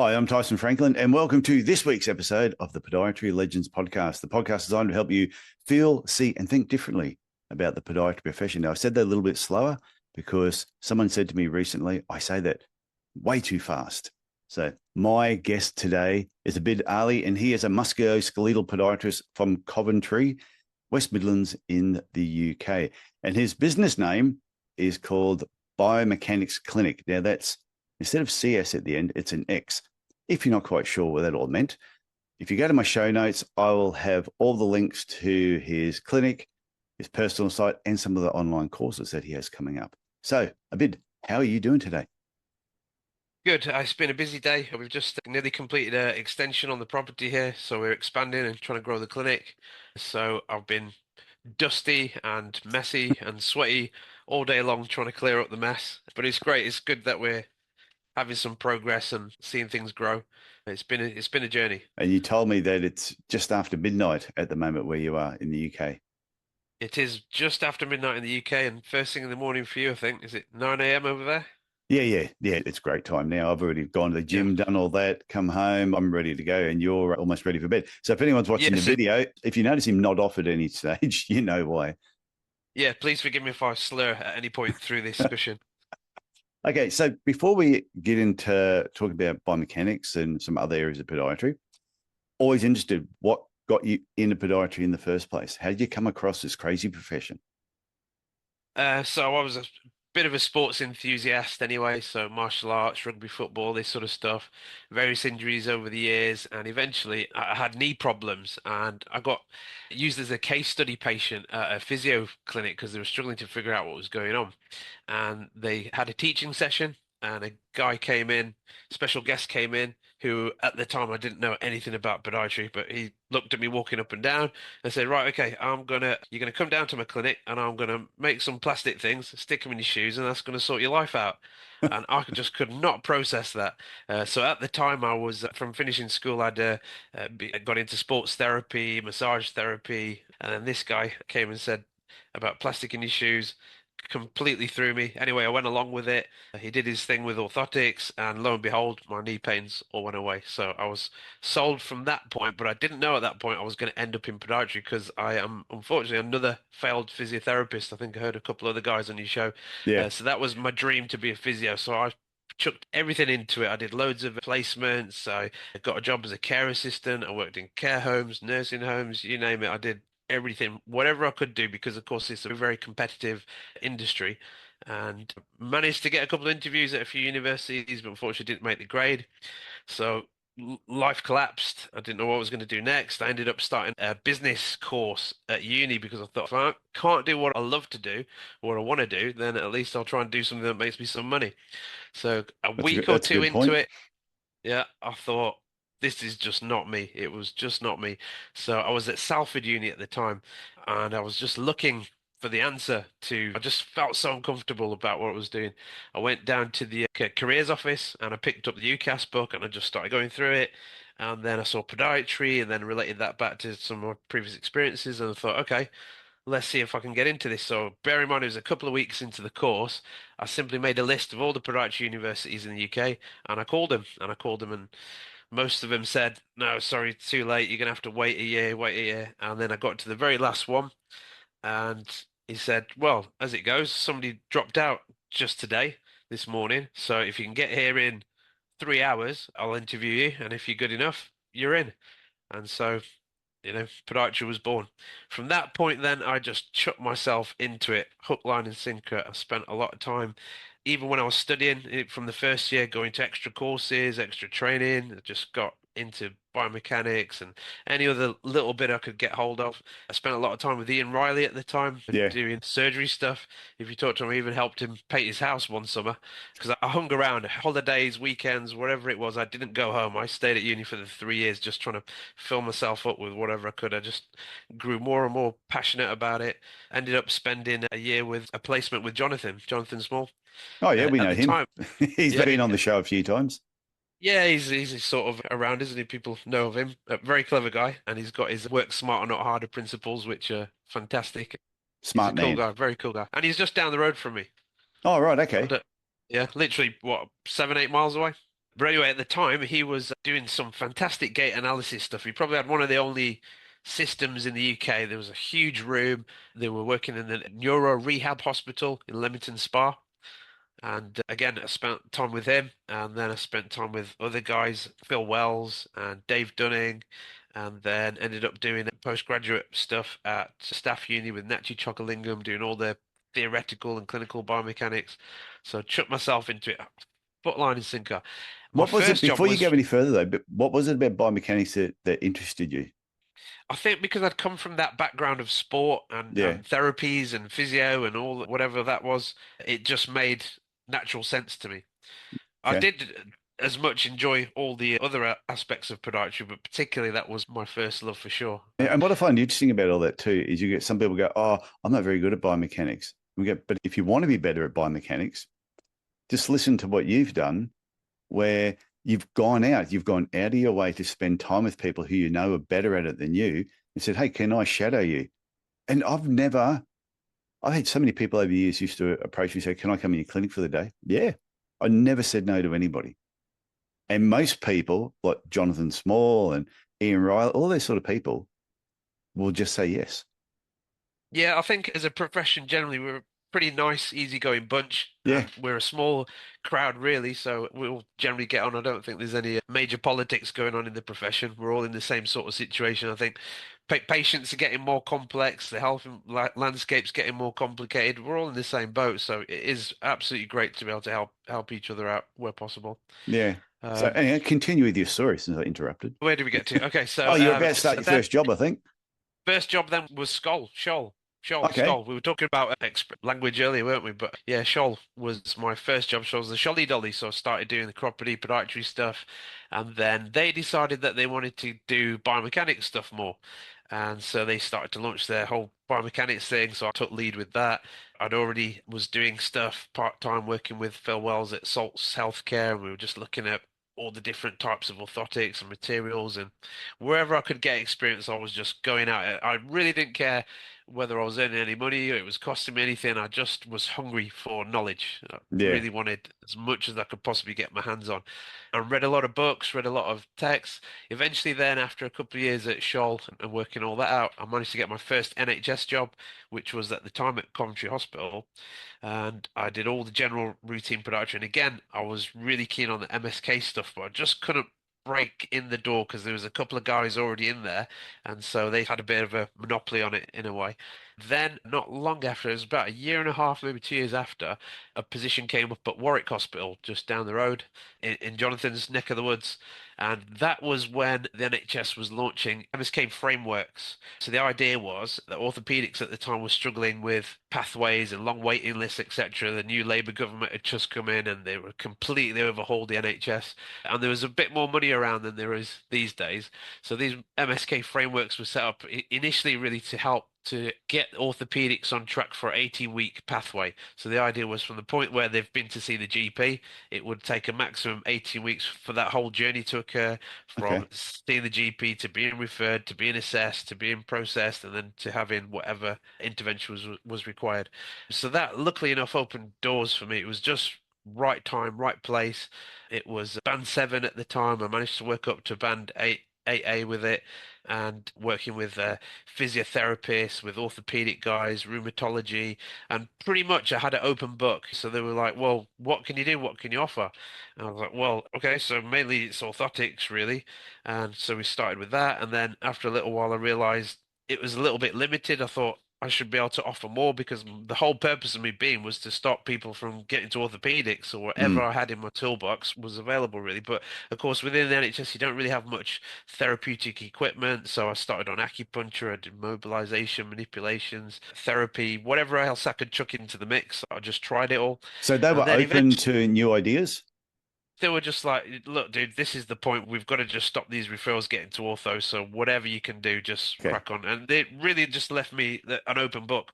Hi, I'm Tyson Franklin, and welcome to this week's episode of the Podiatry Legends podcast. The podcast is designed to help you feel, see, and think differently about the podiatry profession. Now, I said that a little bit slower because someone said to me recently, I say that way too fast. So, my guest today is Abid Ali, and he is a musculoskeletal podiatrist from Coventry, West Midlands in the UK. And his business name is called Biomechanics Clinic. Now, that's instead of CS at the end, it's an X. If you're not quite sure what that all meant, if you go to my show notes, I will have all the links to his clinic, his personal site, and some of the online courses that he has coming up. So, Abid, how are you doing today? Good. It's been a busy day. We've just nearly completed an extension on the property here, so we're expanding and trying to grow the clinic. So I've been dusty and messy and sweaty all day long trying to clear up the mess. But it's great. It's good that we're having some progress and seeing things grow. It's been a journey. And you told me that it's just after midnight at the moment where you are in the UK. It is just after midnight in the UK and first thing in the morning for you, I think. Is it 9 a.m. over there? Yeah. It's great time now. I've already gone to the Yeah. gym, done all that, come home. I'm ready to go, and you're almost ready for bed. So if anyone's watching the Yes. video, if you notice him nod off at any stage, you know why. Yeah. Please forgive me if I slur at any point through this discussion. Okay, so before we get into talking about biomechanics and some other areas of podiatry, always interested what got you into podiatry in the first place? How did you come across this crazy profession? So I was a bit of a sports enthusiast anyway, so martial arts, rugby, football, this sort of stuff. Various injuries over the years, and eventually I had knee problems, and I got used as a case study patient at a physio clinic because they were struggling to figure out what was going on. And they had a teaching session, and a guy came in, special guest came in, who at the time I didn't know anything about podiatry, but he looked at me walking up and down and said, "Right, okay, you're gonna come down to my clinic, and I'm gonna make some plastic things, stick them in your shoes, and that's gonna sort your life out." And just could not process that. So at the time, I was from finishing school, got into sports therapy, massage therapy, and then this guy came and said about plastic in your shoes. Completely threw me. Anyway, I went along with it. He did his thing with orthotics, and lo and behold, my knee pains all went away. So I was sold from that point, but I didn't know at that point I was going to end up in podiatry because I am unfortunately another failed physiotherapist. I think I heard a couple other guys on your show. Yeah. So that was my dream to be a physio. So I chucked everything into it. I did loads of placements. I got a job as a care assistant. I worked in care homes, nursing homes, you name it. I did everything, whatever I could do, because of course it's a very competitive industry, and managed to get a couple of interviews at a few universities, but unfortunately didn't make the grade. So life collapsed. I didn't know what I was going to do next. I ended up starting a business course at uni because I thought if I can't do what I love to do, what I want to do, then at least I'll try and do something that makes me some money. So a week or That's a two good into point. it, yeah, I thought this is just not me. It was just not me. So I was at Salford Uni at the time, and I was just looking for the answer to. I just felt so uncomfortable about what I was doing. I went down to the careers office and I picked up the UCAS book and I just started going through it. And then I saw podiatry and then related that back to some of my previous experiences. And I thought, okay, let's see if I can get into this. So bear in mind, it was a couple of weeks into the course. I simply made a list of all the podiatry universities in the UK, and I called them, and most of them said, "No, sorry, too late. You're gonna have to wait a year, wait a year." And then I got to the very last one, and he said, "Well, as it goes, somebody dropped out just today, this morning. So if you can get here in 3 hours, I'll interview you, and if you're good enough, you're in." And so podiatry was born. From that point, then I just chucked myself into it, hook, line, and sinker. I spent a lot of time, even when I was studying it from the first year, going to extra courses, extra training. I just got into biomechanics and any other little bit I could get hold of. I spent a lot of time with Ian Riley at the time Yeah. doing surgery stuff. If you talk to him, I even helped him paint his house one summer because I hung around holidays, weekends, whatever it was. I didn't go home. I stayed at uni for the 3 years just trying to fill myself up with whatever I could. I just grew more and more passionate about it. Ended up spending a year with a placement with Jonathan Small. Oh, yeah, we At know the him. time, He's yeah, been on the show a few times. yeah, he's sort of around, isn't he? People know of him. A very clever guy, and he's got his work smarter, not harder principles, which are fantastic. He's a Smart cool man. guy, very cool guy, and he's just down the road from me. Oh, right. I Okay. don't, yeah, literally what 7, 8 miles away. But anyway, at the time, he was doing some fantastic gait analysis stuff. He probably had one of the only systems in the UK. There was a huge room. They were working in the neuro rehab hospital in Leamington Spa. And again, I spent time with him, and then I spent time with other guys, Phil Wells and Dave Dunning, and then ended up doing postgraduate stuff at Staff Uni with Natchi Chocolingam, doing all the theoretical and clinical biomechanics. So I chucked myself into it, foot, line, and sinker. My What was it first job before you go was, any further though? But what was it about biomechanics that interested you? I think because I'd come from that background of sport Yeah. and therapies and physio and all whatever that was, it just made natural sense to me. I Okay. did as much enjoy all the other aspects of podiatry, but particularly that was my first love for sure. And what I find interesting about all that too is you get some people go, "Oh, I'm not very good at biomechanics." We go, but if you want to be better at biomechanics, just listen to what you've done, where you've gone out of your way to spend time with people who you know are better at it than you, and said, "Hey, can I shadow you?" And I've had so many people over the years used to approach me and say, "Can I come in your clinic for the day?" Yeah, I never said no to anybody. And most people, like Jonathan Small and Ian Riley, all those sort of people, will just say yes. Yeah, I think as a profession generally we're a pretty nice, easygoing bunch, Yeah, and we're a small crowd really, so we'll generally get on. I don't think there's any major politics going on in the profession. We're all in the same sort of situation. I think patients are getting more complex, the health landscape's getting more complicated. We're all in the same boat, so it is absolutely great to be able to help each other out where possible. yeah. So Um, anyway, continue with your story since I interrupted. where do we get to? Okay, Oh, so you're about to start so your then first job, I think. first job then was Okay. Scholl. We were talking about language earlier, weren't we? But yeah, Scholl was my first job. Scholl was the Scholly Dolly, so I started doing the property podiatry stuff, and then they decided that they wanted to do biomechanics stuff more, and so they started to launch their whole biomechanics thing. So I took lead with that. I'd already was doing stuff part-time working with Phil Wells at Salts Healthcare, and we were just looking at all the different types of orthotics and materials, and wherever I could get experience, I was just going out. I really didn't care whether I was earning any money or it was costing me anything. I just was hungry for knowledge. I Yeah. really wanted as much as I could possibly get my hands on. I read a lot of books, read a lot of texts. Eventually, then, after a couple of years at Scholl and working all that out, I managed to get my first NHS job, which was at the time at Coventry Hospital. And I did all the general routine production. Again, I was really keen on the MSK stuff, but I just couldn't break in the door because there was a couple of guys already in there, and so they had a bit of a monopoly on it in a way. Then, not long after, it was about a year and a half, maybe 2 years after, a position came up at Warwick Hospital, just down the road in Jonathan's neck of the woods. And that was when the NHS was launching MSK frameworks. So the idea was that orthopedics at the time was struggling with pathways and long waiting lists, etc. The new Labour government had just come in and they were completely overhauled the NHS. And there was a bit more money around than there is these days. So these MSK frameworks were set up initially really to help to get orthopedics on track for an 18-week pathway. So the idea was from the point where they've been to see the GP, it would take a maximum 18 weeks for that whole journey to occur, Okay. from seeing the GP to being referred to being assessed to being processed and then to having whatever intervention was required. So that luckily enough opened doors for me. It was just right time, right place. It was band 7 at the time. I managed to work up to band 8, 8A with it, and working with physiotherapists, with orthopedic guys, rheumatology, and pretty much I had an open book. So they were like, "Well, what can you do? What can you offer?" And I was like, "Well, okay, so mainly it's orthotics, really." And so we started with that, and then after a little while, I realized it was a little bit limited. I thought I should be able to offer more because the whole purpose of me being was to stop people from getting to orthopedics, or whatever Mm. I had in my toolbox was available, really. But of course, within the NHS, you don't really have much therapeutic equipment. So I started on acupuncture, I did mobilization, manipulations, therapy, whatever else I could chuck into the mix. I just tried it all. So they And were then open eventually to new ideas. they were just like, look, dude, this is the point. We've got to just stop these referrals getting to ortho. So whatever you can do, just Okay. crack on. And it really just left me an open book.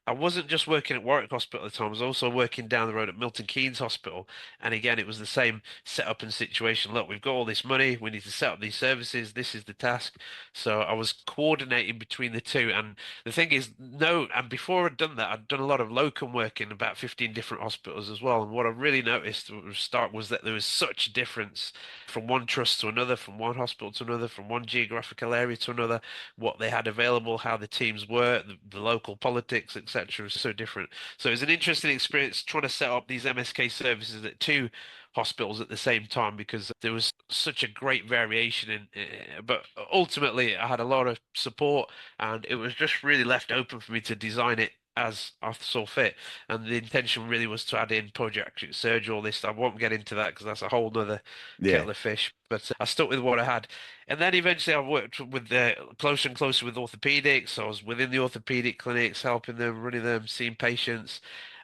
I wasn't just working at Warwick Hospital at the time, I was also working down the road at Milton Keynes Hospital. And again, it was the same setup and situation. Look, we've got all this money, we need to set up these services, this is the task. So I was coordinating between the two. And the thing is, no, and before I'd done that, I'd done a lot of locum work in about 15 different hospitals as well. And what I really noticed was that there was such a difference from one trust to another, from one hospital to another, from one geographical area to another, what they had available, how the teams were, the local politics, etc. was so different. So it was an interesting experience trying to set up these MSK services at two hospitals at the same time because there was such a great variation but ultimately I had a lot of support and it was just really left open for me to design it as I saw fit. And the intention really was to add in podiatric surgery, all this. I won't get into that because that's a whole nother Yeah. kettle of fish. But I stuck with what I had. And then eventually I worked with closer and closer with orthopedics. So I was within the orthopedic clinics, helping them, running them, seeing patients.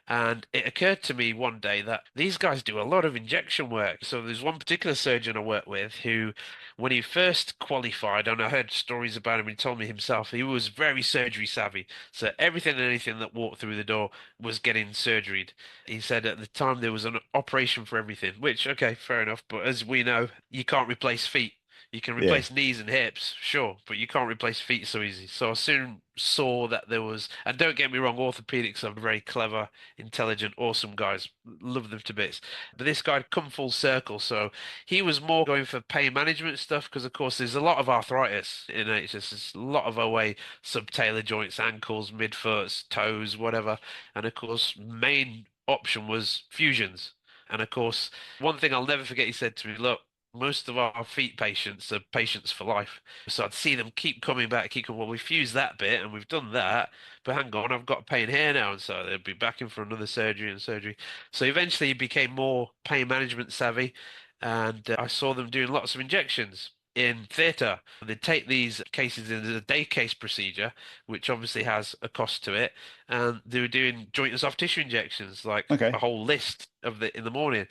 And it occurred to me one day that these guys do a lot of injection work. So there's one particular surgeon I worked with who, when he first qualified, and I heard stories about him, he told me himself, he was very surgery savvy. So everything and anything that walked through the door was getting surgeried. He said at the time there was an operation for everything, which, okay, fair enough. But as we know, you can't replace feet. You can Yeah. replace knees and hips, sure, but you can't replace feet so easy. So I soon saw that there was, and don't get me wrong, orthopedics are very clever, intelligent, awesome guys. Love them to bits. But this guy had come full circle. So he was more going for pain management stuff because, of course, there's a lot of arthritis in NHS. There's a lot of OA, subtalar joints, ankles, midfoots, toes, whatever. And of course, main option was fusions. And of course, one thing I'll never forget, he said to me, look, most of our feet patients are patients for life. So I'd see them keep coming back, keep coming, well, we fused that bit and we've done that, but hang on, I've got pain here now. And so they'd be back in for another surgery and surgery. So eventually he became more pain management savvy. And I saw them doing lots of injections in theatre. They'd take these cases in as a day case procedure, which obviously has a cost to it. And they were doing joint and soft tissue injections, like a Okay. whole list of the in the morning.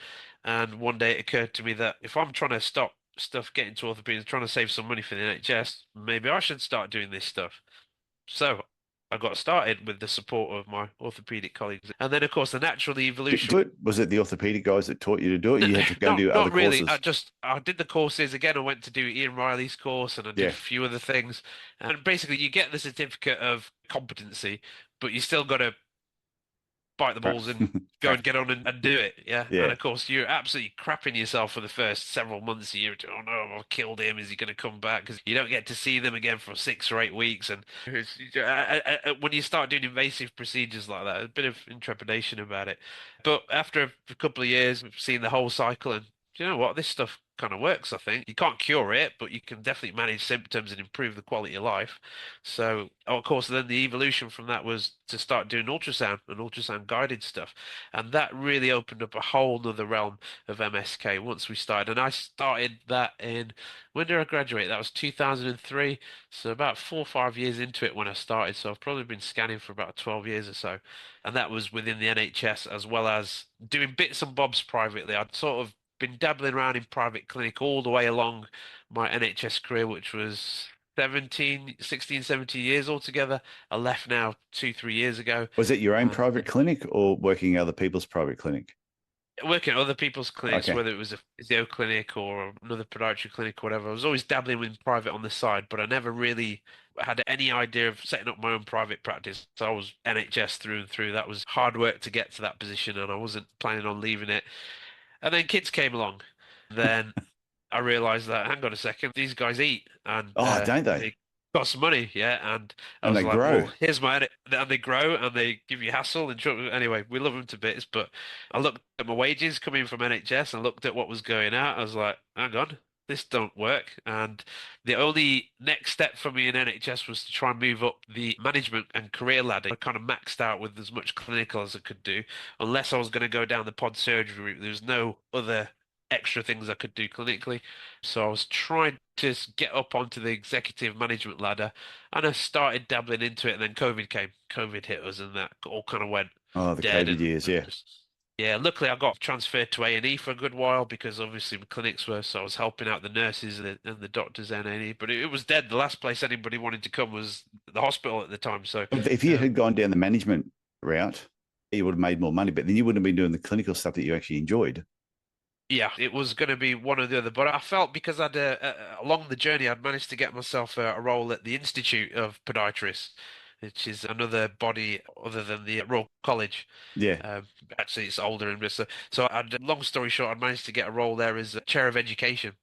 And one day it occurred to me that if I'm trying to stop stuff getting to orthopedics, trying to save some money for the NHS, maybe I should start doing this stuff. So I got started with the support of my orthopedic colleagues. And then, of course, the natural evolution. Do it. Was it the orthopedic guys that taught you to do it? You had to go and Not do other not really. courses. I did the courses again. I went to do Ian Riley's course and I did a Yeah. few other things. And basically, you get the certificate of competency, but you still got to bite the balls and go and get on and do it. Yeah. And Yeah. of course, you're absolutely crapping yourself for the first several months a year. Oh no, I've killed him. Is he going to come back? Because you don't get to see them again for 6 or 8 weeks. And when you start doing invasive procedures like that, a bit of intrepidation about it. But after a couple of years, we've seen the whole cycle. And do you know what? This stuff kind of works, I think. You can't cure it, but you can definitely manage symptoms and improve the quality of life. So, of course, then the evolution from that was to start doing ultrasound and ultrasound guided stuff. And that really opened up a whole nother realm of MSK once we started. And I started that in, when did I graduate? That was 2003. So about 4 or 5 years into it when I started. So I've probably been scanning for about 12 years or so. And that was within the NHS as well as doing bits and bobs privately. I'd sort of been dabbling around in private clinic all the way along my NHS career, which was 16, 17 years altogether. I left now 2, 3 years ago. Was it your own And private clinic or working at other people's private clinic? working at other people's clinics, Okay. whether it was a physio clinic or another podiatry clinic or whatever. I was always dabbling with private on the side, but I never really had any idea of setting up my own private practice. So I was NHS through and through. That was hard work to get to that position, and I wasn't planning on leaving it. And then kids came along. Then I realized that, hang on a second, these guys eat and Oh, don't they? they cost money, yeah. And I And was they like, grow. well, here's my edit. And they grow and they give you hassle and anyway, we love them to bits. But I looked at my wages coming from NHS and looked at what was going out. I was like, hang on, this don't work. And the only next step for me in NHS was to try and move up the management and career ladder. I kind of maxed out with as much clinical as I could do, unless I was going to go down the pod surgery route. There was no other extra things I could do clinically. So I was trying to get up onto the executive management ladder and I started dabbling into it. And then COVID came. COVID hit us and that all kind of went Oh, the dead. COVID And years. we were Yeah. just, yeah, luckily I got transferred to A&E for a good while because obviously the clinics were, so I was helping out the nurses and the doctors in A&E. But it was dead. The last place anybody wanted to come was the hospital at the time. So, But if you um, had gone down the management route, you would have made more money, but then you wouldn't have been doing the clinical stuff that you actually enjoyed. Yeah, it was going to be one or the other, but I felt because along the journey I'd managed to get myself a role at the Institute of Podiatrists, which is another body other than the Royal College. Yeah. Um, Actually, it's older in Bristol. So, long story short, I'd managed to get a role there as chair of education.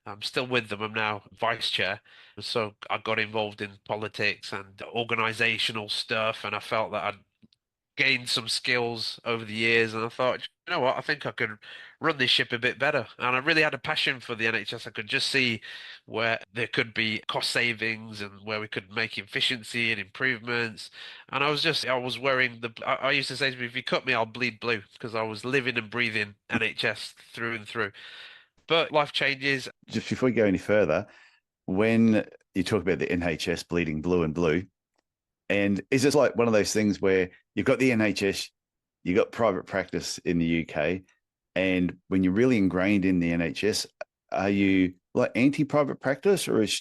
I'm still with them. I'm now vice chair. So I got involved in politics and organizational stuff, and I felt that I'd gained some skills over the years, and I thought, you know what, I think I could run this ship a bit better. And I really had a passion for the NHS. I could just see where there could be cost savings and where we could make efficiency and improvements. And I was wearing I used to say to me, if you cut me, I'll bleed blue because I was living and breathing NHS through and through. But life changes. Just before we go any further, when you talk about the NHS bleeding blue and blue, and is it like one of those things where you've got the NHS, you've got private practice in the UK, and when you're really ingrained in the NHS, are you like anti-private practice, or it's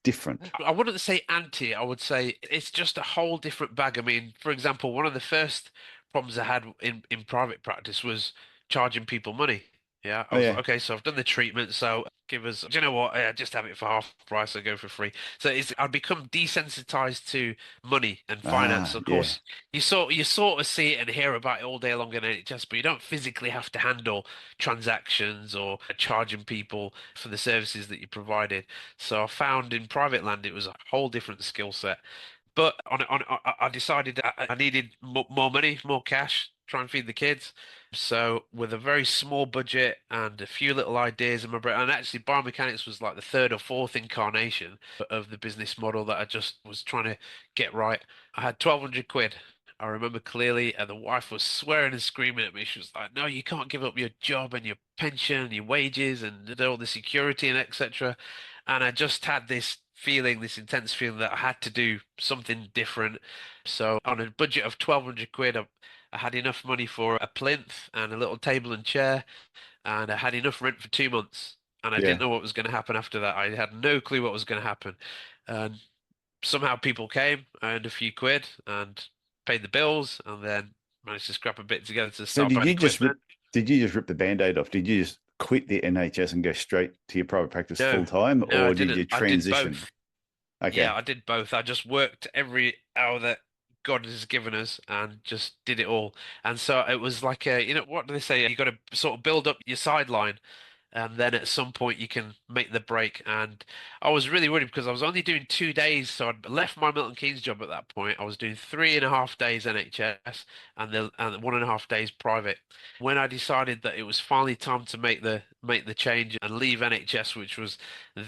different? I wouldn't say anti, I would say it's just a whole different bag. I mean, for example, one of the first problems I had in private practice was charging people money. Yeah, I Oh was like, yeah. okay, so I've done the treatment, so give us, do you know what? Just have it for half price or go for free. So I've become desensitized to money and finance. Ah, Of yeah. course, you sort of see it and hear about it all day long in NHS, but you don't physically have to handle transactions or charging people for the services that you provided. So I found in private land it was a whole different skill set. But I decided I needed more money, more cash, try and feed the kids. So with a very small budget and a few little ideas in my brain, and actually biomechanics was like the third or fourth incarnation of the business model that I just was trying to get right. I had 1,200 quid. I remember clearly, and the wife was swearing and screaming at me. She was like, "No, you can't give up your job and your pension, and your wages, and all the security and etc." And I just had this feeling, this intense feeling that I had to do something different. So on a budget of 1,200 quid, I had enough money for a plinth and a little table and chair, and I had enough rent for 2 months. And I didn't Yeah. know what was going to happen after that. I had no clue what was going to happen. And somehow people came, I earned a few quid and paid the bills, and then managed to scrap a bit together to So start buying equipment. did you just rip the band-aid off? Did you just quit the NHS and go straight to your private practice No, full time, no, I or did didn't. you I did transition? both. Yeah, Okay. I did both. I just worked every hour that God has given us and just did it all. And so it was like what do they say? You got to sort of build up your sideline and then at some point you can make the break. And I was really worried because I was only doing 2 days, so I'd left my Milton Keynes job at that point. I was doing 3.5 days NHS and 1.5 days private. When I decided that it was finally time to make the change and leave NHS, which was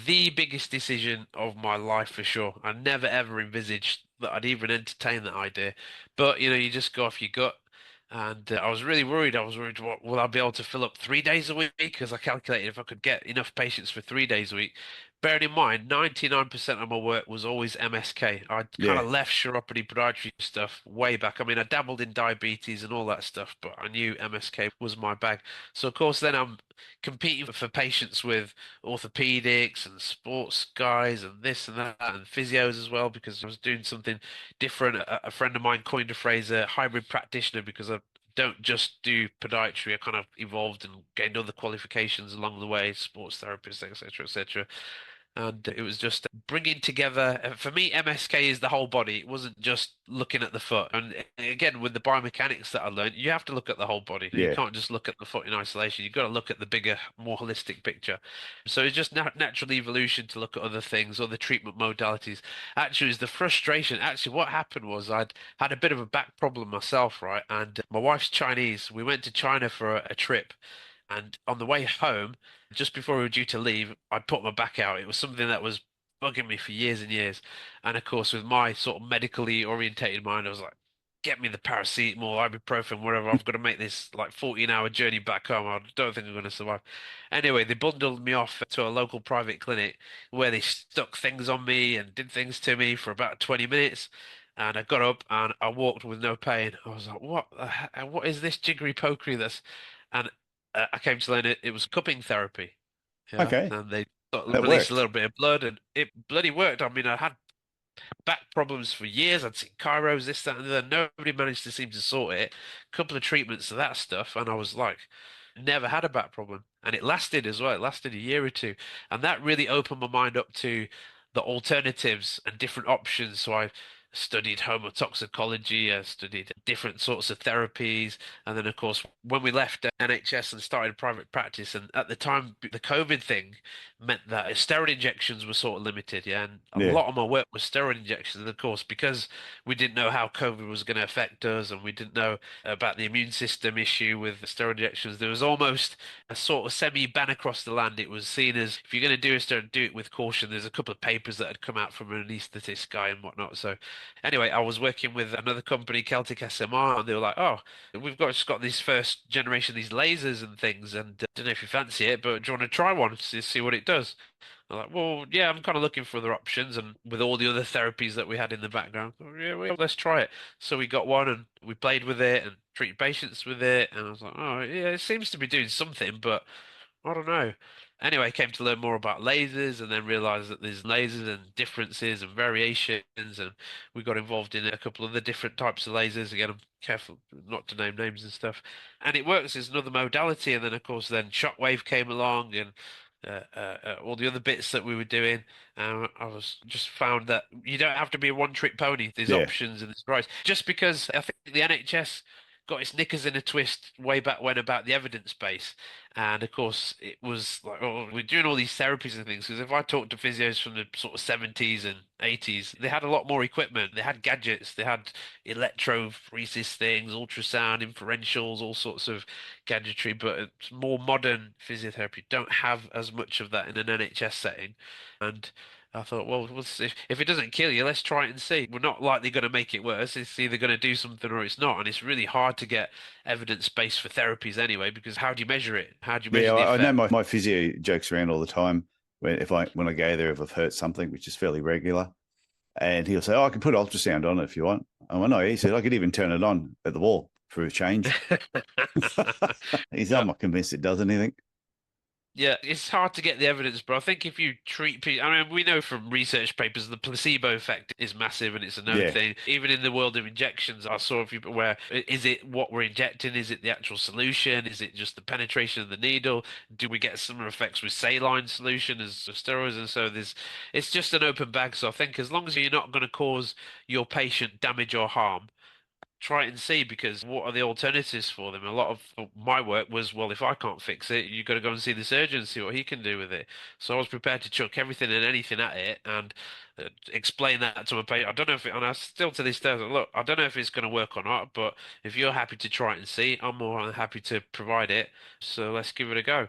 the biggest decision of my life for sure. I never ever envisaged that I'd even entertain that idea. But you just go off your gut. And I was really worried. I was worried, what, will I be able to fill up 3 days a week? Because I calculated if I could get enough patients for 3 days a week. Bearing in mind, 99% of my work was always MSK. I'd kind Yeah. of left chiropody podiatry stuff way back. I mean, I dabbled in diabetes and all that stuff, but I knew MSK was my bag. So, of course, then I'm competing for patients with orthopedics and sports guys and this and that and physios as well because I was doing something different. A friend of mine coined a phrase, a hybrid practitioner, because I don't just do podiatry. I kind of evolved and gained other qualifications along the way, sports therapist, etc., etc. And it was just bringing together, for me, MSK is the whole body. It wasn't just looking at the foot. And again, with the biomechanics that I learned, you have to look at the whole body. You Yeah. can't just look at the foot in isolation. You've got to look at the bigger, more holistic picture. So it's just natural evolution to look at other things, other treatment modalities. Actually, it's the frustration. Actually, what happened was I'd had a bit of a back problem myself, right? And my wife's Chinese. We went to China for a trip. And on the way home, just before we were due to leave, I put my back out. It was something that was bugging me for years and years. And of course, with my sort of medically orientated mind, I was like, get me the paracetamol, ibuprofen, whatever. I've got to make this like 14-hour journey back home. I don't think I'm going to survive. Anyway, they bundled me off to a local private clinic where they stuck things on me and did things to me for about 20 minutes. And I got up and I walked with no pain. I was like, what is this jiggery pokery that's, and I came to learn it was cupping therapy. Yeah, Okay. and they sort of That released a worked. little bit of blood, and it bloody worked. I mean, I had back problems for years. I'd seen chiros, this, that, and the other. Nobody managed to seem to sort it. A couple of treatments to that stuff, and I was like, never had a back problem. And it lasted as well. It lasted a year or two. And that really opened my mind up to the alternatives and different options. So I studied homotoxicology, I studied different sorts of therapies. And then, of course, when we left NHS and started private practice, and at the time, the COVID thing meant that steroid injections were sort of limited. Yeah. And a Yeah. lot of my work was steroid injections. And of course, because we didn't know how COVID was going to affect us and we didn't know about the immune system issue with steroid injections, there was almost a sort of semi-ban across the land. It was seen as if you're going to do a steroid, do it with caution. There's a couple of papers that had come out from an anaesthetist guy and whatnot. So anyway, I was working with another company, Celtic SMR, and they were like, "Oh, we've got this first generation, these lasers and things, and don't know if you fancy it, but do you want to try one to see what it does?" I'm like, well, yeah, I'm kind of looking for other options, and with all the other therapies that we had in the background, oh, yeah, well, let's try it. So we got one, and we played with it and treated patients with it, and I was like, oh, yeah, it seems to be doing something, but I don't know. Anyway, came to learn more about lasers and then realized that there's lasers and differences and variations. And we got involved in a couple of the different types of lasers. Again, I'm careful not to name names and stuff. And it works as another modality. And then, of course, then Shockwave came along and all the other bits that we were doing. I was just found that you don't have to be a one-trick pony. There's Yeah. options and there's price. Just because I think the NHS got its knickers in a twist way back when about the evidence base. And of course, it was like, oh, we're doing all these therapies and things. Because if I talk to physios from the sort of 70s and 80s, they had a lot more equipment. They had gadgets. They had electrophoresis things, ultrasound, inferentials, all sorts of gadgetry. But it's more modern physiotherapy don't have as much of that in an NHS setting. And I thought, well, if it doesn't kill you, let's try it and see. We're not likely going to make it worse. It's either going to do something or it's not. And it's really hard to get evidence base for therapies anyway, because how do you measure it? How do you Yeah. measure the I know effect? my physio jokes around all the time when I go there, if I've hurt something, which is fairly regular. And he'll say, "Oh, I can put ultrasound on it if you want." I went, "No." He said, "I could even turn it on at the wall for a change." He said, "I'm Yeah. not convinced it does anything." Yeah, it's hard to get the evidence, but I think if you treat people, I mean, we know from research papers the placebo effect is massive and it's a known Yeah. thing. Even in the world of injections, I saw a few where is it what we're injecting? Is it the actual solution? Is it just the penetration of the needle? Do we get similar effects with saline solution as steroids? And so it's just an open bag. So I think as long as you're not going to cause your patient damage or harm, try it and see because what are the alternatives for them? A lot of my work was, well, if I can't fix it, you've got to go and see the surgeon and see what he can do with it. So I was prepared to chuck everything and anything at it and explain that to my patient. I don't know if it, and I still to this day, I was like, look, I don't know if it's going to work or not, but if you're happy to try it and see, I'm more than happy to provide it. So let's give it a go.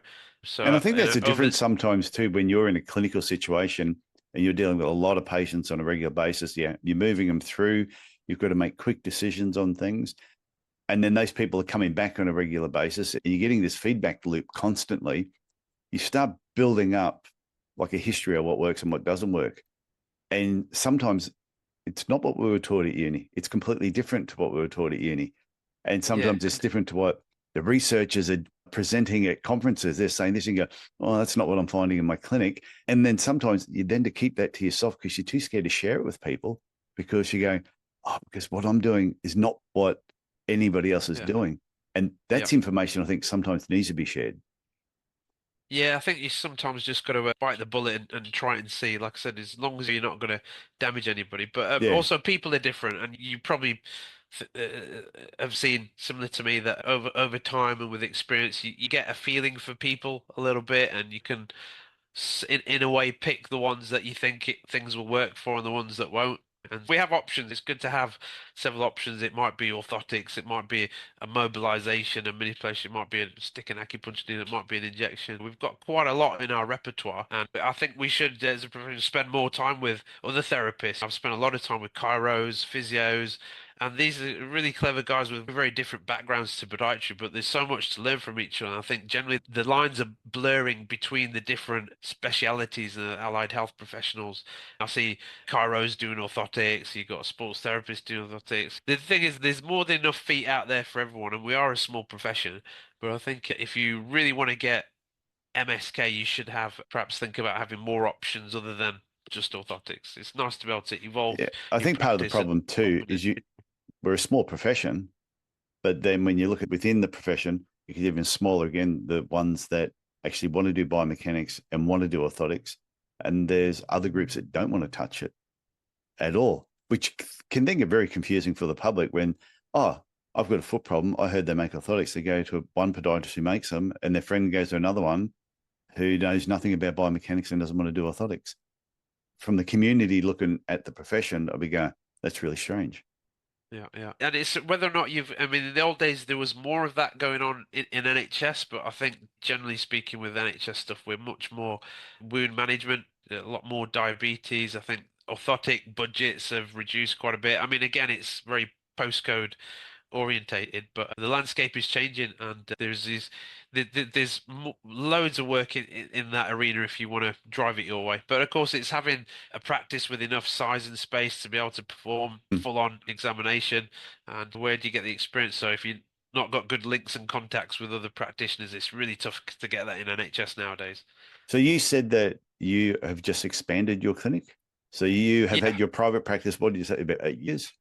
And I So think that's the over, difference sometimes too when you're in a clinical situation and you're dealing with a lot of patients on a regular basis. Yeah, you're moving them through. You've got to make quick decisions on things. And then those people are coming back on a regular basis and you're getting this feedback loop constantly. You start building up like a history of what works and what doesn't work. And sometimes it's not what we were taught at uni. It's completely different to what we were taught at uni. And yeah, sometimes it's different to what the researchers are presenting at conferences. They're saying this and you go, oh, that's not what I'm finding in my clinic. And then sometimes you then to keep that to yourself because you're too scared to share it with people because you're going, oh, because what I'm doing is not what anybody else is yeah, doing. And yeah. that's information I think sometimes needs to be shared. Yeah, I think you sometimes just got to bite the bullet and try and see. Like I said, as long as you're not going to damage anybody. But Yeah. also, people are different, and you probably have seen similar to me that over time and with experience, you get a feeling for people a little bit, and you can in a way pick the ones that you think things will work for and the ones that won't. And we have options. It's good to have several options. It might be orthotics, it might be a mobilization, a manipulation, it might be a stick and acupuncture needle, it might be an injection. We've got quite a lot in our repertoire, and I think we should, as a profession, spend more time with other therapists. I've spent a lot of time with chiros, physios, and these are really clever guys with very different backgrounds to podiatry, but there's so much to learn from each other. And I think generally the lines are blurring between the different specialities and allied health professionals. I see chiros doing orthotics, you've got a sports therapist doing orthotics. The thing is, there's more than enough feet out there for everyone, and we are a small profession. But I think if you really want to get MSK, you should have perhaps think about having more options other than just orthotics. It's nice to be able to evolve Yeah. I your think part of the practice and problem too is we're a small profession, but then when you look at within the profession, you get even smaller again, the ones that actually want to do biomechanics and want to do orthotics. And there's other groups that don't want to touch it at all, which can then get very confusing for the public when, oh, I've got a foot problem. I heard they make orthotics. They go to one podiatrist who makes them, and their friend goes to another one who knows nothing about biomechanics and doesn't want to do orthotics. From the community looking at the profession, I'll be going, that's really strange. Yeah, yeah. And it's whether or not I mean, in the old days, there was more of that going on in NHS, but I think generally speaking, with NHS stuff, we're much more wound management, a lot more diabetes. I think orthotic budgets have reduced quite a bit. I mean, again, it's very postcode orientated, but the landscape is changing, and there's loads of work in that arena if you want to drive it your way. But of course, it's having a practice with enough size and space to be able to perform Mm. full-on examination. And where do you get the experience? So if you've not got good links and contacts with other practitioners, it's really tough to get that in NHS nowadays. So you said that you have just expanded your clinic. So you have Yeah. had your private practice, what did you say, about 8 years?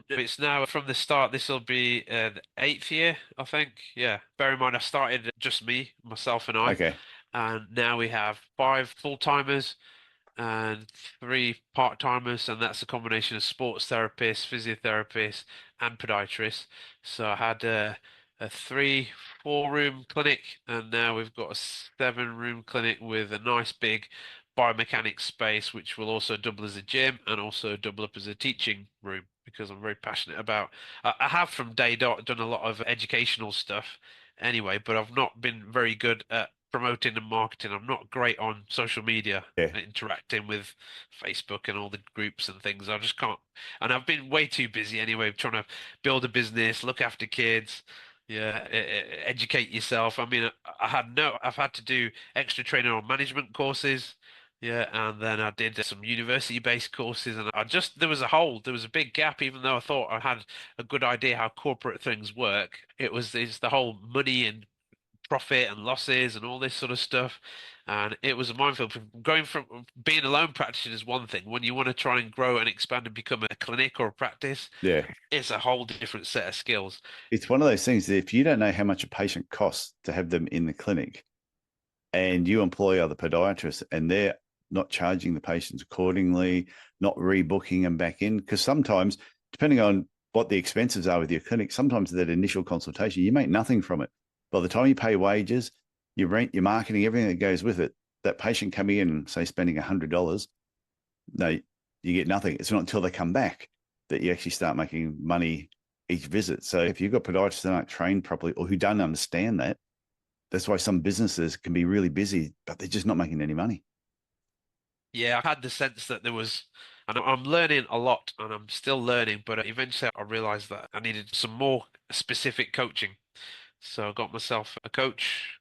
It's now from the start. This will be the eighth year, I think. Yeah. Bear in mind, I started just me, myself, and I, Okay. and now we have five full-timers and three part-timers, and that's a combination of sports therapists, physiotherapists, and podiatrists. So I had a three, four-room clinic, and now we've got a seven-room clinic with a nice big biomechanics space, which will also double as a gym and also double up as a teaching room because I'm very passionate about. I have from day dot done a lot of educational stuff anyway, but I've not been very good at promoting and marketing. I'm not great on social media, Yeah. interacting with Facebook and all the groups and things. I just can't. And I've been way too busy anyway, trying to build a business, look after kids, yeah, educate yourself. I mean, I've had to do extra training on management courses. Yeah, and then I did some university-based courses, and there was a hole, there was a big gap, even though I thought I had a good idea how corporate things work. It's the whole money and profit and losses and all this sort of stuff. And it was a minefield. From going from being a lone practitioner is one thing. When you want to try and grow and expand and become a clinic or a practice, Yeah. it's a whole different set of skills. It's one of those things that if you don't know how much a patient costs to have them in the clinic and you employ other podiatrists and they're not charging the patients accordingly, not rebooking them back in, because sometimes, depending on what the expenses are with your clinic, sometimes that initial consultation, you make nothing from it. By the time you pay wages, your rent, your marketing, everything that goes with it, that patient coming in, say, spending $100, no, you get nothing. It's not until they come back that you actually start making money each visit. So if you've got podiatrists that aren't trained properly or who don't understand that, that's why some businesses can be really busy, but they're just not making any money. Yeah, I had the sense that there was, and I'm learning a lot and I'm still learning, but eventually I realized that I needed some more specific coaching. So I got myself a coach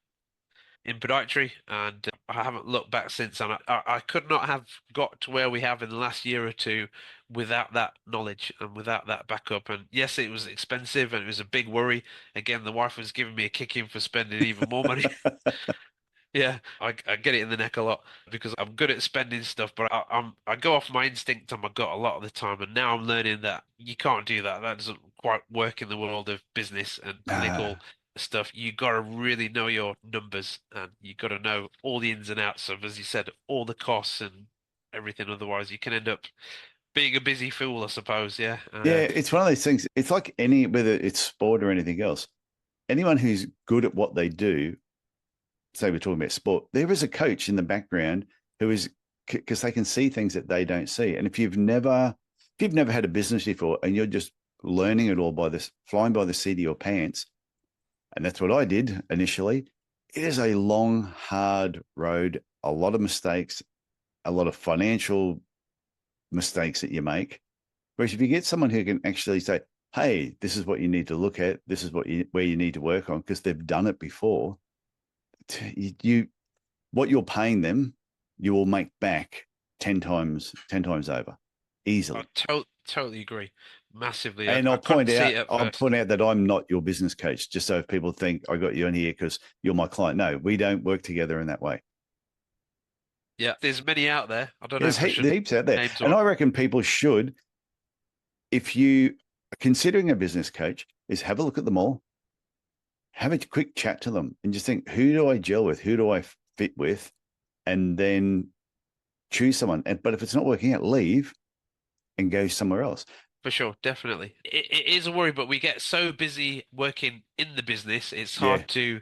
in podiatry, and I haven't looked back since. And I could not have got to where we have in the last year or two without that knowledge and without that backup. And yes, it was expensive and it was a big worry. Again, the wife was giving me a kicking for spending even more money. Yeah, I get it in the neck a lot because I'm good at spending stuff, but I go off my instinct on my gut a lot of the time, and now I'm learning that you can't do that. That doesn't quite work in the world of business and Ah, clinical stuff. You got to really know your numbers, and you got to know all the ins and outs of, as you said, all the costs and everything. Otherwise, you can end up being a busy fool, I suppose. Yeah. yeah, it's one of those things. It's like any, whether it's sport or anything else, anyone who's good at what they do, say we're talking about sport, there is a coach in the background who is, because they can see things that they don't see. And if you've never had a business before and you're just learning it all by this, flying by the seat of your pants, and that's what I did initially, it is a long, hard road, a lot of mistakes, a lot of financial mistakes that you make. Whereas if you get someone who can actually say, hey, this is what you need to look at, this is where you need to work on, because they've done it before, you what you're paying them, you will make back 10 times over I easily. totally agree, massively. And I couldn't see it at I'll first. point out that I'm not your business coach, just so if people think I got you in here because you're my client. No, we don't work together in that way. Yeah, there's many out there. I don't know There's if I should there's heaps out there. names And or I reckon people should, if you are considering a business coach, is have a look at them all, have a quick chat to them and just think, who do I gel with? Who do I fit with? And then choose someone. But if it's not working out, leave and go somewhere else. for sure, definitely. It is a worry, but we get so busy working in the business, it's Yeah. hard to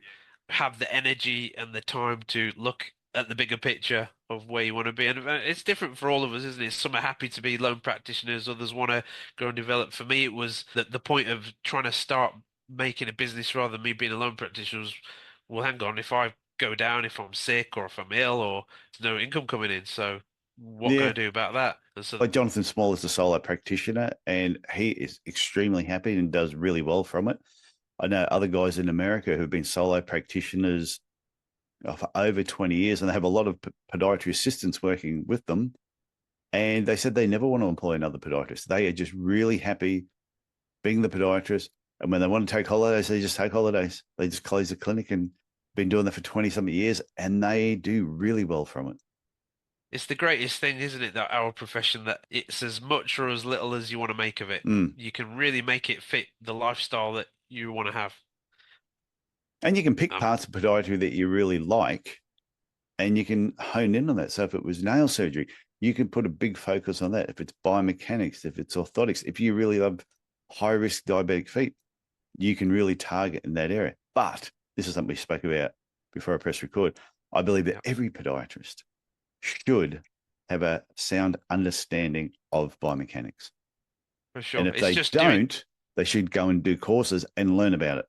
have the energy and the time to look at the bigger picture of where you want to be. And it's different for all of us, isn't it? Some are happy to be lone practitioners, others want to go and develop. For me, it was the point of trying to start making a business rather than me being a lone practitioner was, well, hang on, if I go down, if I'm sick or if I'm ill or there's no income coming in, so what can I Yeah. do about that? And so, Like Jonathan Small is a solo practitioner and he is extremely happy and does really well from it. I know other guys in America who've been solo practitioners for over 20 years and they have a lot of podiatry assistants working with them. And they said they never want to employ another podiatrist. They are just really happy being the podiatrist. And when they want to take holidays, they just take holidays. They just close the clinic and been doing that for 20 something years and they do really well from it. it's the greatest thing, isn't it, that our profession, that it's as much or as little as you want to make of it. Mm. You can really make it fit the lifestyle that you want to have. And you can pick Um, parts of podiatry that you really like and you can hone in on that. So if it was nail surgery, you can put a big focus on that. If it's biomechanics, if it's orthotics, if you really love high risk diabetic feet, you can really target in that area. But this is something we spoke about before I press record. I believe that yeah, every podiatrist should have a sound understanding of biomechanics. for And sure. if It's they just doing, don't, they should go and do courses and learn about it.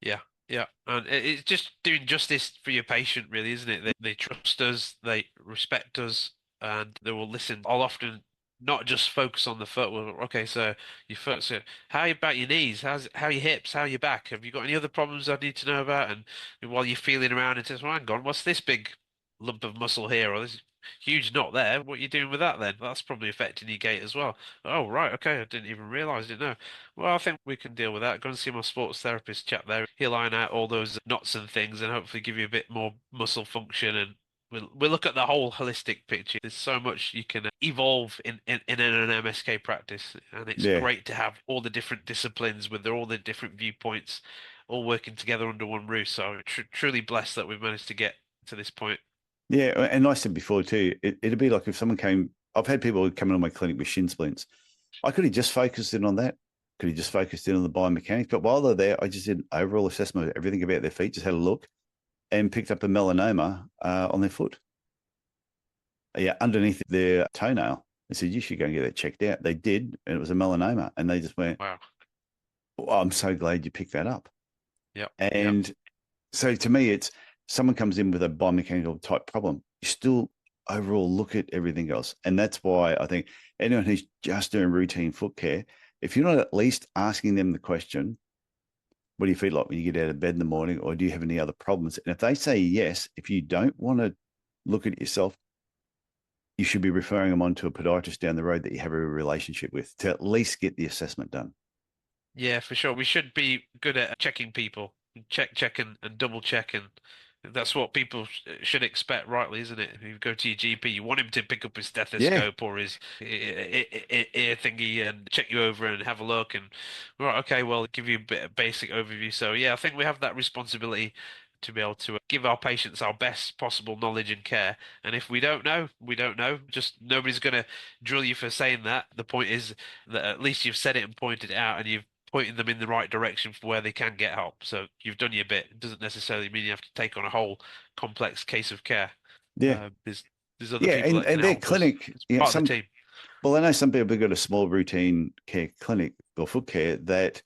yeah, yeah. And it's just doing justice for your patient, really, isn't it? They trust us, they respect us, and they will listen. I'll often not just focus on the foot. Well, okay, so your foot, so how about your knees? How your hips? How your back? Have you got any other problems I need to know about? And while you're feeling around, it says, well, hang on, what's this big lump of muscle here, or this huge knot there? What are you doing with that then? That's probably affecting your gait as well. Oh, right, okay, I didn't even realize it. No. Well, I think we can deal with that. Go and see my sports therapist chap there. He'll iron out all those knots and things and hopefully give you a bit more muscle function, and we'll look at the whole holistic picture. There's so much you can evolve in an MSK practice, and it's Yeah. great to have all the different disciplines with all the different viewpoints all working together under one roof. So truly blessed that we've managed to get to this point. Yeah. And like I said before, too, it'd be like if someone came, I've had people come into my clinic with shin splints. I could have just focused in on that. Could have just focused in on the biomechanics. But while they're there, I just did an overall assessment of everything about their feet, just had a look and picked up a melanoma on their foot. Yeah, underneath their toenail. I said, you should go and get that checked out. They did, and it was a melanoma. And they just went, Wow. oh, I'm so glad you picked that up. Yep. Yep. And so to me, it's someone comes in with a biomechanical type problem. You still overall look at everything else. And that's why I think anyone who's just doing routine foot care, if you're not at least asking them the question, what do you feel like when you get out of bed in the morning, or do you have any other problems? And if they say yes, if you don't want to look at it yourself, you should be referring them on to a podiatrist down the road that you have a relationship with to at least get the assessment done. Yeah, for sure. We should be good at checking people. Check, and double check, and that's what people should expect, rightly, isn't it? If you go to your GP, you want him to pick up his Yeah. stethoscope or his ear thingy and check you over and have a look. And right, okay, well, give you a bit of basic overview. So yeah, I think we have that responsibility to be able to give our patients our best possible knowledge and care. And if we don't know, we don't know. Just nobody's going to drill you for saying that. The point is that at least you've said it and pointed it out, and you've pointing them in the right direction for where they can get help. So you've done your bit. It doesn't necessarily mean you have to take on a whole complex case of care. Yeah. There's other Yeah. people that can And their help us. clinic, It's you know, part of the some, team. well, I know some people have got a small routine care clinic or foot care that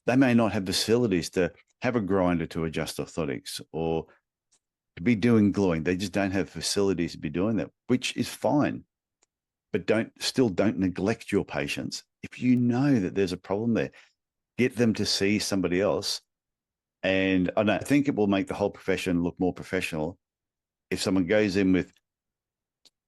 they may not have facilities to have a grinder to adjust orthotics or to be doing gluing. They just don't have facilities to be doing that, which is fine. But don't neglect your patients. If you know that there's a problem there, get them to see somebody else. And I think it will make the whole profession look more professional if someone goes in with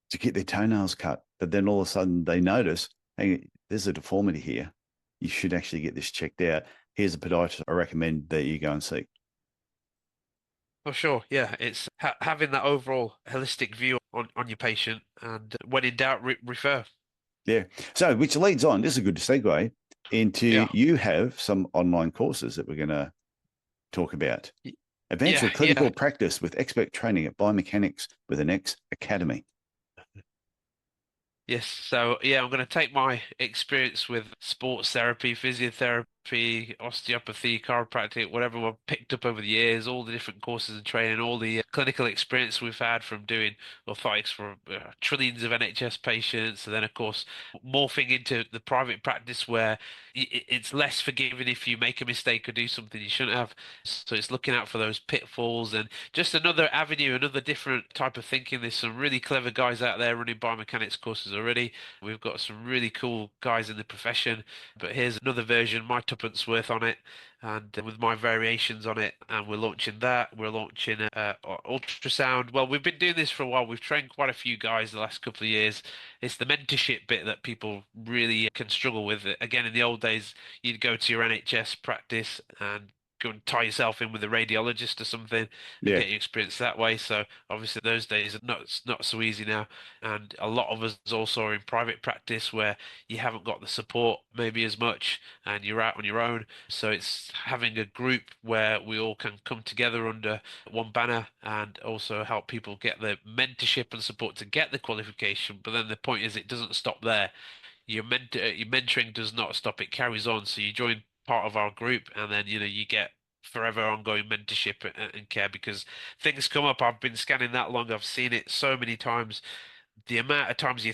to get their toenails cut, but then all of a sudden they notice, hey, there's a deformity here. You should actually get this checked out. Here's a podiatrist I recommend that you go and see. For sure, yeah. It's having that overall holistic view on your patient, and when in doubt, refer. Yeah. So, which leads on, this is a good segue into Yeah. you have some online courses that we're going to talk about. Y- Advanced Yeah, yeah. clinical practice with expert training at Biomechanics with an X Academy. Yes, so yeah, I'm going to take my experience with sports therapy, physiotherapy, osteopathy, chiropractic, whatever I've picked up over the years, all the different courses and training, all the clinical experience we've had from doing orthotics for trillions of NHS patients, and then of course morphing into the private practice where it's less forgiving if you make a mistake or do something you shouldn't have. So it's looking out for those pitfalls and just another avenue, another different type of thinking. There's some really clever guys out there running biomechanics courses already. We've got some really cool guys in the profession, but here's another version, my tuppence worth on it, and with my variations on it. And we're launching that. We're launching ultrasound. Well, we've been doing this for a while. We've trained quite a few guys the last couple of years. It's the mentorship bit that people really can struggle with. Again, in the old days, you'd go to your NHS practice and go and tie yourself in with a radiologist or something and Yeah. get your experience that way. So obviously those days are not so easy now. And a lot of us also are in private practice where you haven't got the support maybe as much and you're out on your own. So it's having a group where we all can come together under one banner and also help people get the mentorship and support to get the qualification. But then the point is it doesn't stop there. Your mentoring does not stop, it carries on. So you join part of our group and then you get forever ongoing mentorship and care because things come up. I've been scanning that long, I've seen it so many times. The amount of times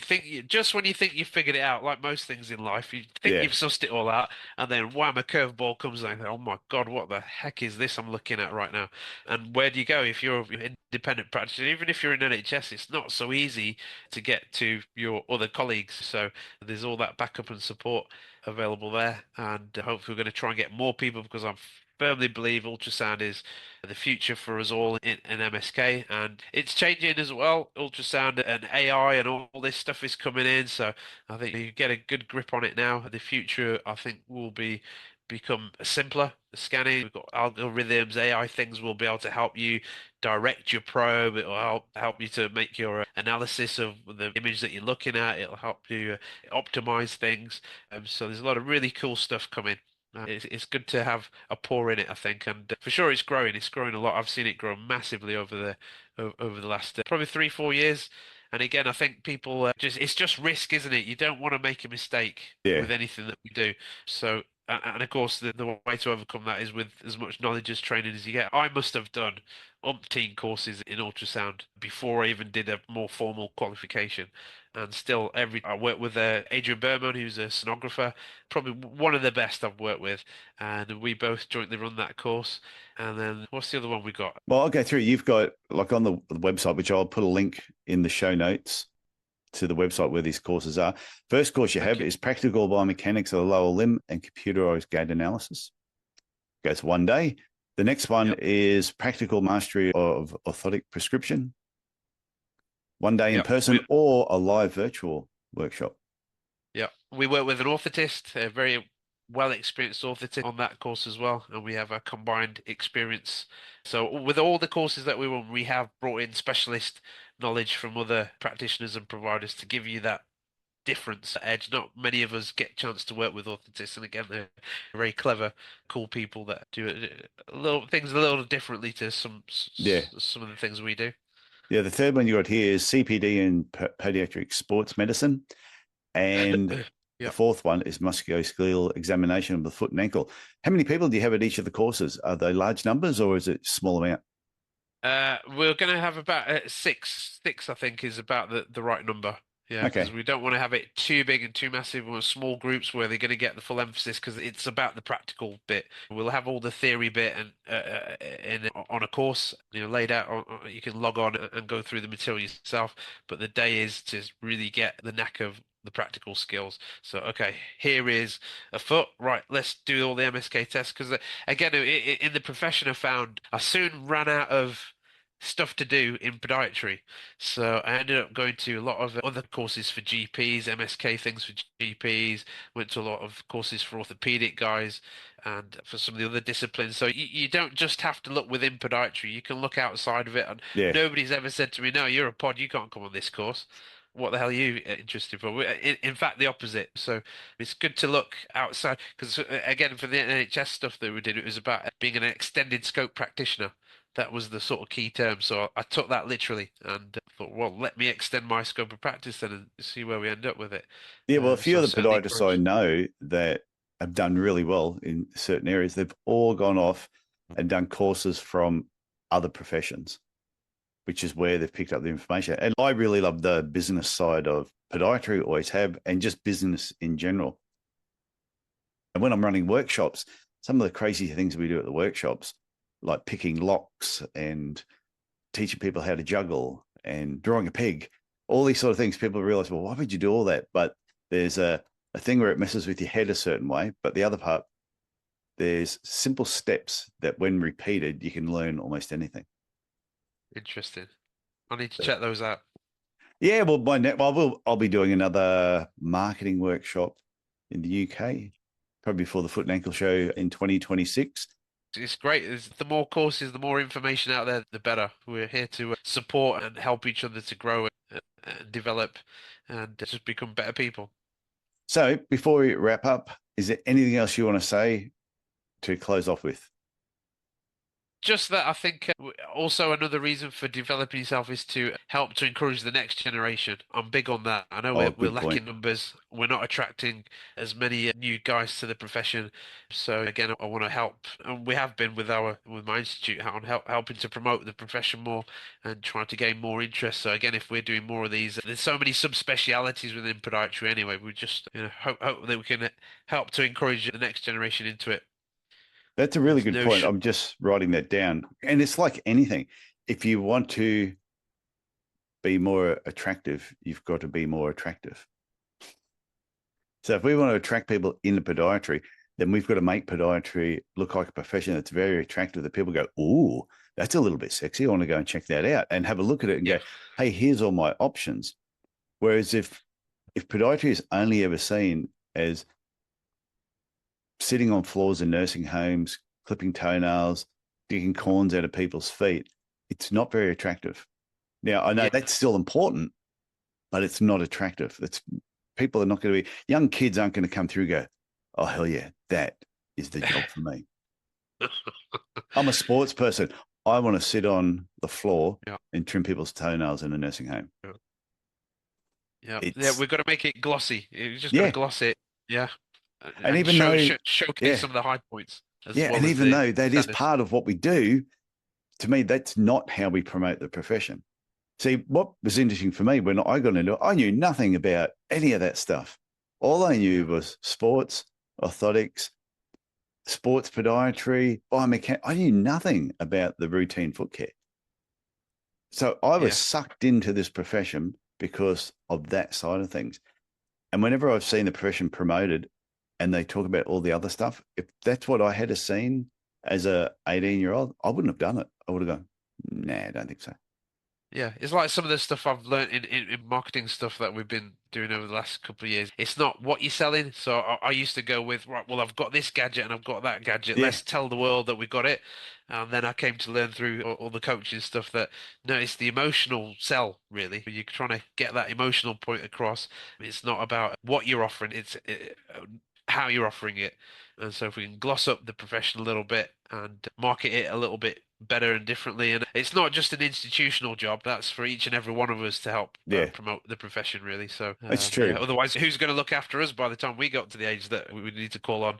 just when you think you've figured it out, like most things in life, you think Yeah. you've sussed it all out, and then wham, a curveball comes and oh my God, what the heck is this I'm looking at right now? And where do you go if you're an independent practitioner? Even if you're in NHS, it's not so easy to get to your other colleagues. So there's all that backup and support available there, and hopefully we're going to try and get more people because I firmly believe ultrasound is the future for us all in MSK, and it's changing as well. Ultrasound and AI and all this stuff is coming in, so I think you get a good grip on it now. The future, I think, will become simpler. The scanning, we've got algorithms, AI things will be able to help you direct your probe. It will help you to make your analysis of the image that you're looking at. It'll help you optimize things. So there's a lot of really cool stuff coming. It's good to have a pour in it, I think, and for sure it's growing. It's growing a lot. I've seen it grow massively over the last probably 3 4 years. And again, I think people just it's just risk, isn't it? You don't want to make a mistake Yeah. with anything that we do. So, and of course, the way to overcome that is with as much knowledge as training as you get. I must have done umpteen courses in ultrasound before I even did a more formal qualification. And still, I work with Adrian Berman, who's a sonographer, probably one of the best I've worked with, and we both jointly run that course. And then what's the other one we got? Well, I'll go through. You've got like on the website, which I'll put a link in the show notes to the website where these courses are. First course you Thank have you. is practical biomechanics of the lower limb and computerized gait analysis. Goes 1 day. The next one Yep. is practical mastery of orthotic prescription. 1 day in Yep. person or a live virtual workshop. We work with an orthotist, a very well experienced orthotist on that course as well, and we have a combined experience. So with all the courses that we run, we have brought in specialist knowledge from other practitioners and providers to give you that difference edge. Not many of us get a chance to work with orthotists, and again, they're very clever, cool people that do a little things a little differently to Yeah. some of the things we do. Yeah. The third one you got here is CPD and podiatric sports medicine. And the Yep. fourth one is musculoskeletal examination of the foot and ankle. How many people do you have at each of the courses? Are they large numbers or is it small amount? We're going to have about six. Six, I think, is about the right number. Yeah, because Okay. we don't want to have it too big and too massive. We want small groups where they're going to get the full emphasis because it's about the practical bit. We'll have all the theory bit and on a course, laid out. You can log on and go through the material yourself. But the day is to really get the knack of the practical skills. So, okay, here is a foot. Right, let's do all the MSK tests because again, in the profession, I found I soon ran out of stuff to do in podiatry. So I ended up going to a lot of other courses for GPs, MSK things for GPs, went to a lot of courses for orthopedic guys and for some of the other disciplines. So you don't just have to look within podiatry, you can look outside of it. And Yeah. nobody's ever said to me, no, you're a pod, you can't come on this course. What the hell are you interested for? In fact, the opposite. So it's good to look outside because, again, for the NHS stuff that we did, it was about being an extended scope practitioner. That was the sort of key term. So I took that literally and thought, well, let me extend my scope of practice then and see where we end up with it. Yeah. Well, a few So of the certainly podiatrists I encourage. know that have done really well in certain areas, they've all gone off and done courses from other professions, which is where they've picked up the information. And I really love the business side of podiatry, always have, and just business in general. And when I'm running workshops, some of the crazy things we do at the workshops, like picking locks and teaching people how to juggle and drawing a peg, all these sort of things, people realize, well, why would you do all that? But there's a thing where it messes with your head a certain way. But the other part, there's simple steps that when repeated, you can learn almost anything. Interesting. I need to check those out. Yeah, well, I'll be doing another marketing workshop in the UK, probably for the Foot and Ankle Show in 2026. It's great. The more courses, the more information out there, the better. We're here to support and help each other to grow and develop and just become better people. So before we wrap up, is there anything else you want to say to close off with? Just that I think also another reason for developing yourself is to help to encourage the next generation. I'm big on that. I know Oh, we're good point. lacking numbers. We're not attracting as many new guys to the profession. So again, I want to help, and we have been with my institute on helping to promote the profession more and trying to gain more interest. So again, if we're doing more of these, there's so many subspecialities within podiatry anyway. We just hope that we can help to encourage the next generation into it. That's a really There's good no point. sh I'm just writing that down. And it's like anything. If you want to be more attractive, you've got to be more attractive. So if we want to attract people into podiatry, then we've got to make podiatry look like a profession that's very attractive that people go, ooh, that's a little bit sexy. I want to go and check that out and have a look at it and Yeah. go, hey, here's all my options. Whereas if podiatry is only ever seen as sitting on floors in nursing homes, clipping toenails, digging corns out of people's feet, it's not very attractive. Now, I know Yeah. that's still important, but it's not attractive. It's people are not going to be, young kids aren't going to come through and go, oh, hell yeah, that is the job for me. I'm a sports person. I want to sit on the floor Yeah. and trim people's toenails in a nursing home. Yeah. Yeah. It's, We've got to make it glossy. You just got to yeah. gloss it. Yeah. And And even though, showcase yeah, some of the high points as yeah. well And as even the though that is standards. part of what we do, to me, that's not how we promote the profession. See, what was interesting for me when I got into it, I knew nothing about any of that stuff. All I knew Yeah. was sports, orthotics, sports podiatry, biomechanics. I knew nothing about the routine foot care. So I was Yeah. sucked into this profession because of that side of things. And whenever I've seen the profession promoted and they talk about all the other stuff, if that's what I had seen as a 18-year-old, I wouldn't have done it. I would have gone, nah, I don't think so. Yeah, it's like some of the stuff I've learned in marketing stuff that we've been doing over the last couple of years. It's not what you're selling. So I used to go with, right, well, I've got this gadget and I've got that gadget. Yeah, Let's tell the world that we got it. And then I came to learn through all the coaching stuff that no, it's the emotional sell, really. You're trying to get that emotional point across. It's not about what you're offering, how you're offering it. And so if we can gloss up the profession a little bit and market it a little bit better and differently, and it's not just an institutional job, that's for each and every one of us to help yeah, promote the profession, really. So, it's yeah, true. otherwise, who's going to look after us by the time we got to the age that we need to call on?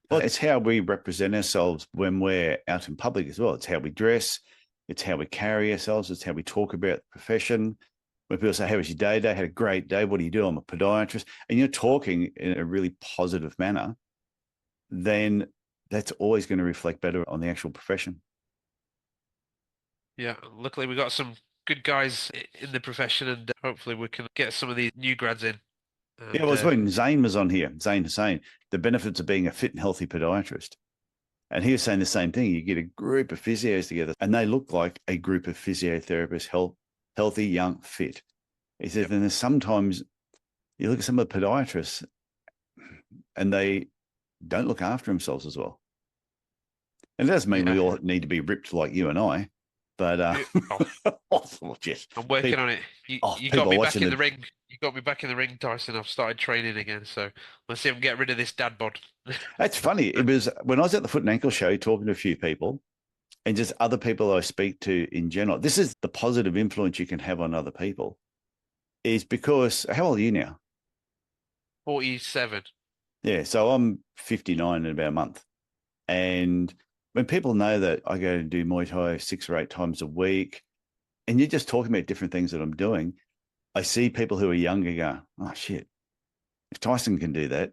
Well, it's how we represent ourselves when we're out in public as well. It's how we dress, it's how we carry ourselves, it's how we talk about the profession. When people say, how was your day? I had a great day. What do you do? I'm a podiatrist. And you're talking in a really positive manner, then that's always going to reflect better on the actual profession. Yeah, luckily we got some good guys in the profession, and hopefully we can get some of these new grads in. Yeah, And well, it's when Zane was on here, Zane Hussain, the benefits of being a fit and healthy podiatrist. And he was saying the same thing. You get a group of physios together and they look like a group of physiotherapists, healthy, young, fit. He said, Yep. and there's sometimes you look at some of the podiatrists and they don't look after themselves as well. And it doesn't mean we Yeah. all need to be ripped like you and I, but Oh, oh, just I'm working people, on it. You got people me back watching in the ring. You got me back in the ring, Tyson. I've started training again, so let's see if I can get rid of this dad bod. That's funny. It was when I was at the Foot and Ankle Show talking to a few people and just other people I speak to in general. This is the positive influence you can have on other people is because how old are you now? 47. Yeah. So I'm 59 in about a month. And when people know that I go to do Muay Thai 6 or 8 times a week, and you're just talking about different things that I'm doing, I see people who are younger go, oh, shit, if Tyson can do that,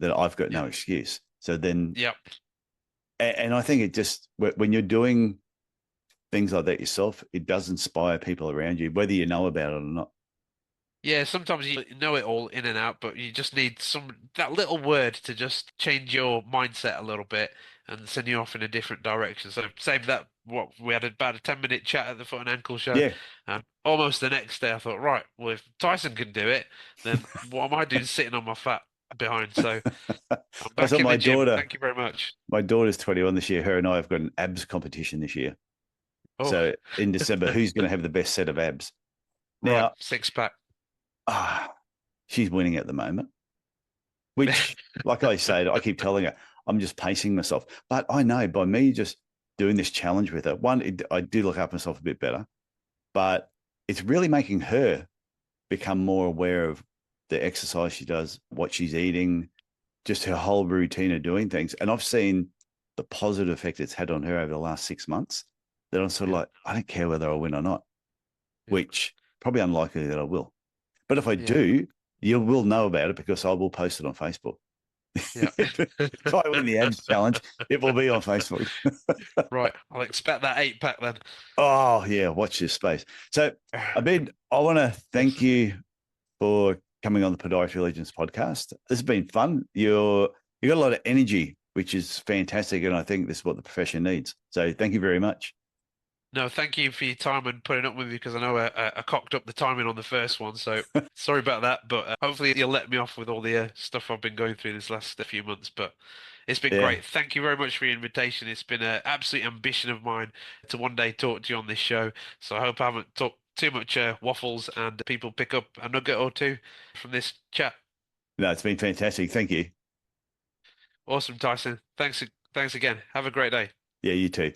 then I've got Yeah. no excuse. So then, Yep. and I think it just, when you're doing things like that yourself, it does inspire people around you, whether you know about it or not. Yeah, sometimes you know it all in and out, but you just need that little word to just change your mindset a little bit and send you off in a different direction. So same that what we had about a 10-minute chat at the Foot and Ankle Show, Yeah. and almost the next day I thought, right, well if Tyson can do it, then what am I doing sitting on my fat behind? So I'm I back thought in the gym. Thank you very much. my daughter's 21 this year. Her and I have got an abs competition this year. Oh, So in December, who's going to have the best set of abs? right, Now, six pack. ah, she's winning at the moment, which, like I said, I keep telling her, I'm just pacing myself. But I know by me just doing this challenge with her, I do look up myself a bit better, but it's really making her become more aware of the exercise she does, what she's eating, just her whole routine of doing things. And I've seen the positive effect it's had on her over the last 6 months that I'm sort of Yeah, like, I don't care whether I win or not, yeah, which probably unlikely that I will. But if I yeah, do, you will know about it because I will post it on Facebook. yeah. If I win the abs challenge, it will be on Facebook. Right, I'll expect that 8 pack then. Oh, yeah, watch this space. So, Abid, I want to thank Yes. you for coming on the Podiatry Legends podcast. This has been fun. You got a lot of energy, which is fantastic, and I think this is what the profession needs. So, thank you very much. No, thank you for your time and putting up with me because I know I cocked up the timing on the first one. So sorry about that, but hopefully you'll let me off with all the stuff I've been going through this last few months. But it's been Yeah, great. Thank you very much for your invitation. It's been an absolute ambition of mine to one day talk to you on this show. So I hope I haven't talked too much waffles and people pick up a nugget or two from this chat. no, it's been fantastic. Thank you. Awesome, Tyson. Thanks again. Have a great day. Yeah, you too.